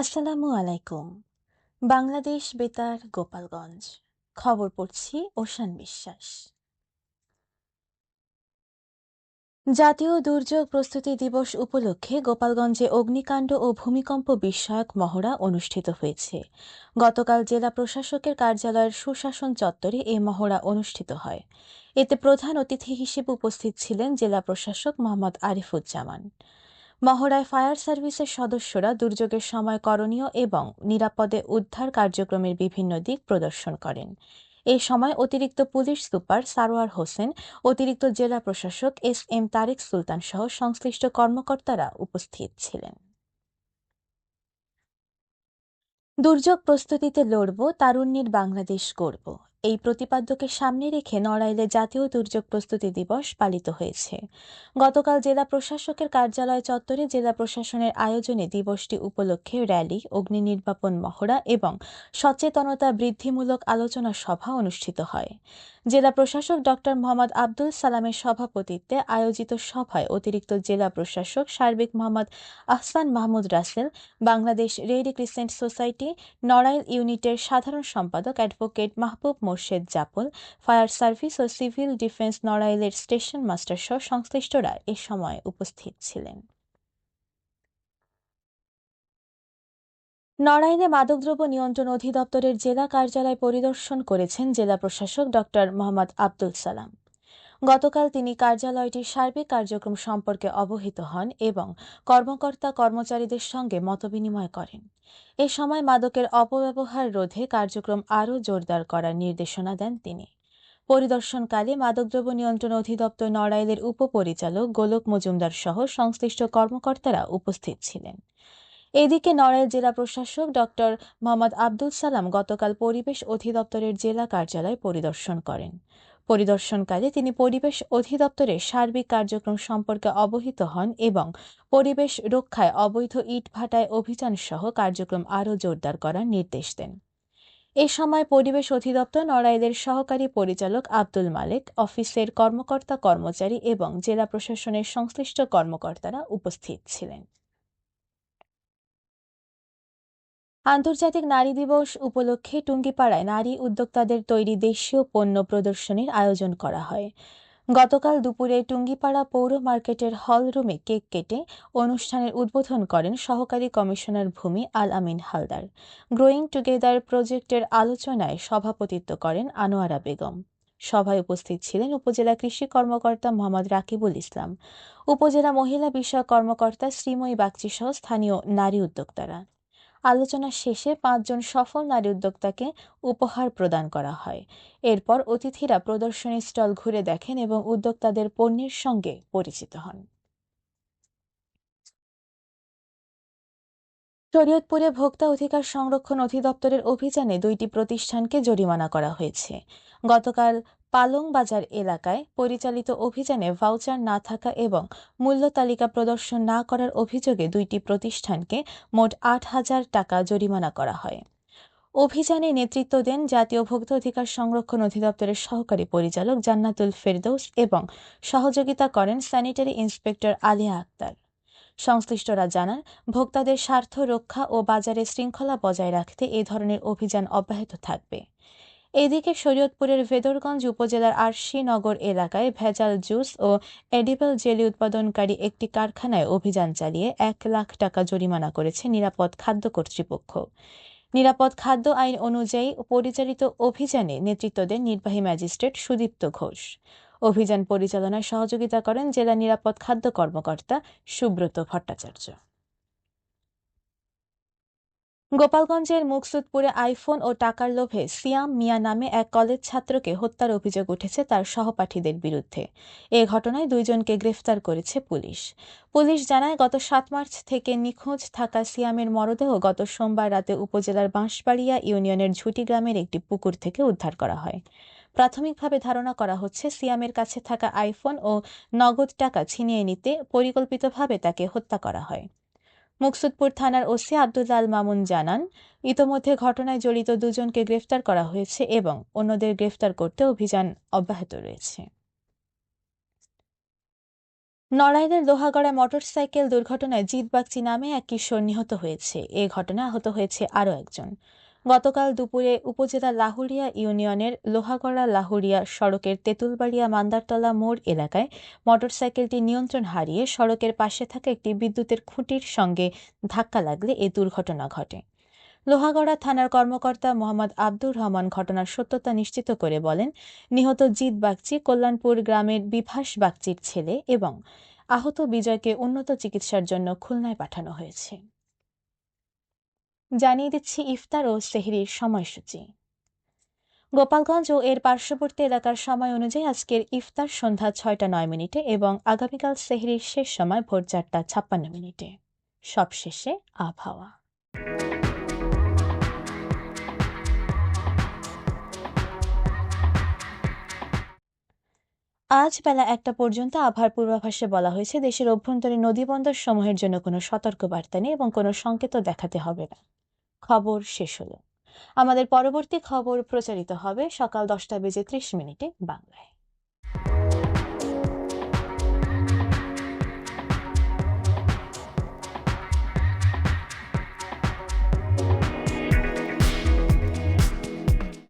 আসসালামু আলাইকুম। বাংলাদেশ বেতার গোপালগঞ্জ। খবর পড়ছি ওশান বিশ্বাস। জাতীয় দুর্যোগ প্রস্তুতি দিবস উপলক্ষে গোপালগঞ্জে অগ্নিকাণ্ড ও ভূমিকম্প বিষয়ক মহড়া অনুষ্ঠিত হয়েছে। গতকাল জেলা প্রশাসকের কার্যালয়ের সুশাসন চত্বরে এ মহড়া অনুষ্ঠিত হয়। এতে প্রধান অতিথি হিসেবে উপস্থিত ছিলেন জেলা প্রশাসক মোহাম্মদ আরিফুজ্জামান। মহড়ায় ফায়ার সার্ভিসের সদস্যরা দুর্যোগের সময় করণীয় এবং নিরাপদে উদ্ধার কার্যক্রমের বিভিন্ন দিক প্রদর্শন করেন। এ সময় অতিরিক্ত পুলিশ সুপার সারোয়ার হোসেন, অতিরিক্ত জেলা প্রশাসক এস তারেক সুলতান সহ সংশ্লিষ্ট কর্মকর্তারা উপস্থিত ছিলেন। দুর্যোগ প্রস্তুতিতে লড়ব, তারুণ্যের বাংলাদেশ গড়ব, এই প্রতিপাদ্যকে সামনে রেখে নড়াইলে জাতীয় দুর্যোগ প্রস্তুতি দিবস পালিত হয়েছে। গতকাল জেলা প্রশাসকের কার্যালয় চত্বরে জেলা প্রশাসনের আয়োজনে দিবসটি উপলক্ষে র্যালি, অগ্নি নির্বাপন মহড়া এবং সচেতনতা বৃদ্ধিমূলক আলোচনা সভা অনুষ্ঠিত হয়। জেলা প্রশাসক ড মোহাম্মদ আব্দুল সালামের সভাপতিত্বে আয়োজিত সভায় অতিরিক্ত জেলা প্রশাসক সার্বিক Mohammad Ahsan Mahmud Rasel, Bangladesh red crescent society Narail ইউনিটের সাধারণ সম্পাদক অ্যাডভোকেট মাহবুব মোর্শেদ জাপল, ফায়ার সার্ভিস ও সিভিল ডিফেন্স নড়াইলের স্টেশন মাস্টার সহ সংশ্লিষ্টরা এ সময় উপস্থিত ছিলেন। নড়াইলে মাদকদ্রব্য নিয়ন্ত্রণ অধিদপ্তরের জেলা কার্যালয় পরিদর্শন করেছেন জেলা প্রশাসক ড মোহাম্মদ আব্দুল সালাম। গতকাল তিনি কার্যালয়টির সার্বিক কার্যক্রম সম্পর্কে অবহিত হন এবং কর্মকর্তা কর্মচারীদের সঙ্গে মতবিনিময় করেন। এ সময় মাদকের অপব্যবহার রোধে কার্যক্রম আরও জোরদার করার নির্দেশনা দেন তিনি। পরিদর্শনকালে মাদকদ্রব্য নিয়ন্ত্রণ অধিদপ্তর নড়াইলের উপপরিচালক গোলক মজুমদার সহ সংশ্লিষ্ট কর্মকর্তারা উপস্থিত ছিলেন। এদিকে নড়াইল জেলা প্রশাসক ড মোহাম্মদ আব্দুল সালাম গতকাল পরিবেশ অধিদপ্তরের জেলা কার্যালয় পরিদর্শন করেন। পরিদর্শনকালে তিনি পরিবেশ অধিদপ্তরের সার্বিক কার্যক্রম সম্পর্কে অবহিত হন এবং পরিবেশ রক্ষায় অবৈধ ইটভাটায় অভিযান সহ কার্যক্রম আরও জোরদার করার নির্দেশ দেন। এ সময় পরিবেশ অধিদপ্তর নড়াইলের সহকারী পরিচালক আব্দুল মালেক, অফিসের কর্মকর্তা কর্মচারী এবং জেলা প্রশাসনের সংশ্লিষ্ট কর্মকর্তারা উপস্থিত ছিলেন। আন্তর্জাতিক নারী দিবস উপলক্ষে টুঙ্গিপাড়ায় নারী উদ্যোক্তাদের তৈরি দেশীয় পণ্য প্রদর্শনীর আয়োজন করা হয়। গতকাল দুপুরে টুঙ্গিপাড়া পৌর মার্কেটের হল রুমে কেক কেটে অনুষ্ঠানের উদ্বোধন করেন সহকারী কমিশনার ভূমি আল আমিন হালদার। গ্রোয়িং টুগেদার প্রজেক্টের আলোচনায় সভাপতিত্ব করেন আনোয়ারা বেগম। সভায় উপস্থিত ছিলেন উপজেলা কৃষি কর্মকর্তা মোহাম্মদ রাকিবুল ইসলাম, উপজেলা মহিলা বিষয়ক কর্মকর্তা শ্রীময়ী বাগচি সহ স্থানীয় নারী উদ্যোক্তারা। আলোচনা শেষে ৫ জন সফল নারী উদ্যোক্তাকে উপহার প্রদান করা হয়। এরপর অতিথিরা প্রদর্শনী স্টল ঘুরে দেখেন এবং উদ্যোক্তাদের পণ্যের সঙ্গে পরিচিত হন। শরীয়তপুরে ভোক্তা অধিকার সংরক্ষণ অধিদপ্তরের অভিযানে ২টি প্রতিষ্ঠানকে জরিমানা করা হয়েছে। গতকাল পালং বাজার এলাকায় পরিচালিত অভিযানে ভাউচার না থাকা এবং মূল্য তালিকা প্রদর্শন না করার অভিযোগে ২টি প্রতিষ্ঠানকে মোট ৮,০০০ টাকা জরিমানা করা হয়। অভিযানে নেতৃত্ব দেন জাতীয় ভোক্তা অধিকার সংরক্ষণ অধিদপ্তরের সহকারী পরিচালক জান্নাতুল ফেরদৌস এবং সহযোগিতা করেন স্যানিটারি ইন্সপেক্টর আলিয়া আক্তার। সংশ্লিষ্টরা জানান, ভোক্তাদের স্বার্থ রক্ষা ও বাজারে শৃঙ্খলা বজায় রাখতে এ ধরনের অভিযান অব্যাহত থাকবে। এদিকে শরীয়তপুরের ভেদরগঞ্জ উপজেলার আরশিনগর এলাকায় ভেজাল জুস ও এডিবল জেলি উৎপাদনকারী একটি কারখানায় অভিযান চালিয়ে ১,০০,০০০ টাকা জরিমানা করেছে নিরাপদ খাদ্য কর্তৃপক্ষ। নিরাপদ খাদ্য আইন অনুযায়ী পরিচালিত অভিযানে নেতৃত্ব দেন নির্বাহী ম্যাজিস্ট্রেট সুদীপ্ত ঘোষ। অভিযান পরিচালনায় সহযোগিতা করেন জেলা নিরাপদ খাদ্য কর্মকর্তা সুব্রত ভট্টাচার্য। গোপালগঞ্জের মুকসুদপুরে আইফোন ও টাকার লোভে সিয়াম মিয়া নামে এক কলেজ ছাত্রকে হত্যার অভিযোগ উঠেছে তার সহপাঠীদের বিরুদ্ধে। এ ঘটনায় ২ জনকে গ্রেফতার করেছে পুলিশ। পুলিশ জানায়, গত ৭ মার্চ থেকে নিখোঁজ থাকা সিয়ামের মরদেহ গত সোমবার রাতে উপজেলার বাঁশবাড়িয়া ইউনিয়নের ঝুটি গ্রামের একটি পুকুর থেকে উদ্ধার করা হয়। প্রাথমিকভাবে ধারণা করা হচ্ছে, সিয়ামের কাছে থাকা আইফোন ও নগদ টাকা ছিনিয়ে নিতে পরিকল্পিতভাবে তাকে হত্যা করা হয়। মুকসুদপুর থানার ওসি আব্দুল আল মামুন জানান, ইতোমধ্যে ঘটনায় জড়িত ২ জনকে গ্রেফতার করা হয়েছে এবং অন্যদের গ্রেফতার করতে অভিযান অব্যাহত রয়েছে। নড়াইলের লোহাগড়ায় মোটরসাইকেল দুর্ঘটনায় জিৎ বাগচি নামে এক কিশোর নিহত হয়েছে। এ ঘটনায় আহত হয়েছে আরও একজন। গতকাল দুপুরে উপজেলা লাহুরিয়া ইউনিয়নের লোহাগড়া লাহুরিয়া সড়কের তেঁতুলবাড়িয়া মান্দারতলা মোড় এলাকায় মোটরসাইকেলটি নিয়ন্ত্রণ হারিয়ে সড়কের পাশে থাকা একটি বিদ্যুতের খুঁটির সঙ্গে ধাক্কা লাগলে এ দুর্ঘটনা ঘটে। লোহাগড়া থানার কর্মকর্তা মোহাম্মদ আব্দুর রহমান ঘটনার সত্যতা নিশ্চিত করে বলেন, নিহত জিৎ বাগচি কল্যাণপুর গ্রামের বিভাস বাগচির ছেলে এবং আহত বিজয়কে উন্নত চিকিৎসার জন্য খুলনায় পাঠানো হয়েছে। জানিয়ে দিচ্ছি ইফতার ও সেহরির সময়সূচি। গোপালগঞ্জ ও এর পার্শ্ববর্তী এলাকার সময় অনুযায়ী আজকের ইফতার সন্ধ্যা 6:09 এবং আগামীকাল সেহরির শেষ সময় ভোর 4:56। সবশেষে আবহাওয়া। আজ বেলা 1টা পর্যন্ত আবহাওয়ার পূর্বাভাসে বলা হয়েছে, দেশের অভ্যন্তরীণ নদীবন্দর সমূহের জন্য কোনো সতর্কবার্তা নেই এবং কোনো সংকেতও দেখাতে হবে না। খবর শেষ হলো। আমাদের পরবর্তী খবর প্রচারিত হবে সকাল 10:30 বাংলায়।